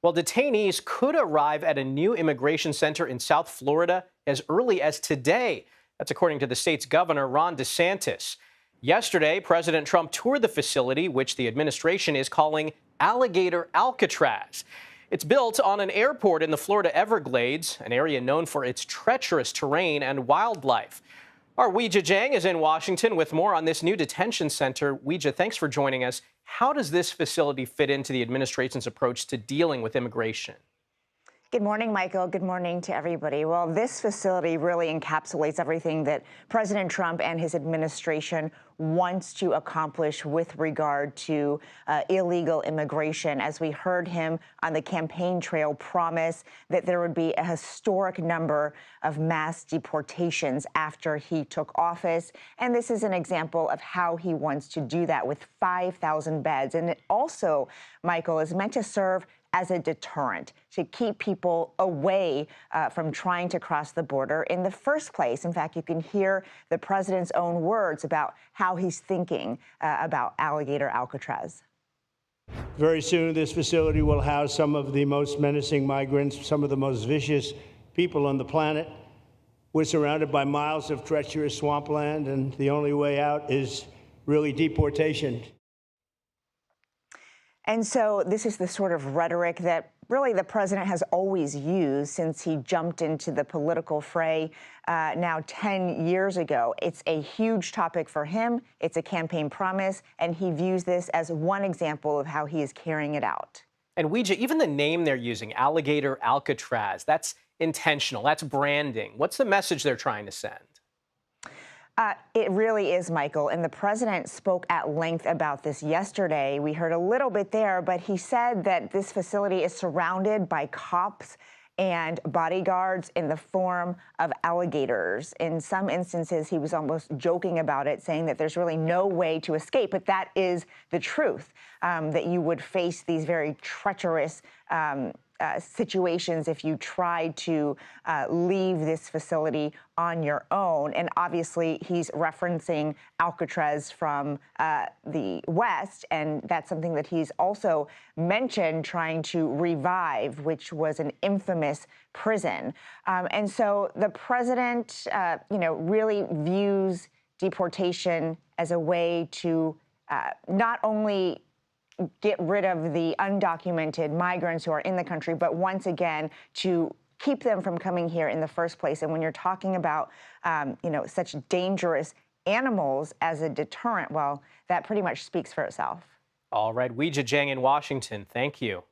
Well, detainees could arrive at a new immigration center in South Florida as early as today. That's according to the state's governor, Ron DeSantis. Yesterday, President Trump toured the facility, which the administration is calling Alligator Alcatraz. It's built on an airport in the Florida Everglades, an area known for its treacherous terrain and wildlife. Our Weijia Jiang is in Washington with more on this new detention center. Weijia, thanks for joining us. How does this facility fit into the administration's approach to dealing with immigration? Good morning, Michael. Good morning to everybody. Well, this facility really encapsulates everything that President Trump and his administration wants to accomplish with regard to illegal immigration. As we heard him on the campaign trail promise that there would be a historic number of mass deportations after he took office. And this is an example of how he wants to do that with 5,000 beds. And it also, Michael, is meant to serve as a deterrent to keep people away from trying to cross the border in the first place. In fact, you can hear the president's own words about how he's thinking about Alligator Alcatraz. Very soon, this facility will house some of the most menacing migrants, some of the most vicious people on the planet. We're surrounded by miles of treacherous swampland, and the only way out is really deportation. And so this is the sort of rhetoric that really the president has always used since he jumped into the political fray now 10 years ago. It's a huge topic for him. It's a campaign promise, and he views this as one example of how he is carrying it out. And Weijia, even the name they're using, Alligator Alcatraz, that's intentional. That's branding. What's the message they're trying to send? It really is, Michael. And the president spoke at length about this yesterday. We heard a little bit there, but he said that this facility is surrounded by cops and bodyguards in the form of alligators. In some instances, he was almost joking about it, saying that there's really no way to escape. But that is the truth, that you would face these very treacherous situations if you try to leave this facility on your own. And obviously, he's referencing Alcatraz from the West, and that's something that he's also mentioned trying to revive, which was an infamous prison. And so the president, really views deportation as a way to not only get rid of the undocumented migrants who are in the country, but once again, to keep them from coming here in the first place. And when you're talking about, such dangerous animals as a deterrent, well, that pretty much speaks for itself. All right, Weijia Jiang in Washington, thank you.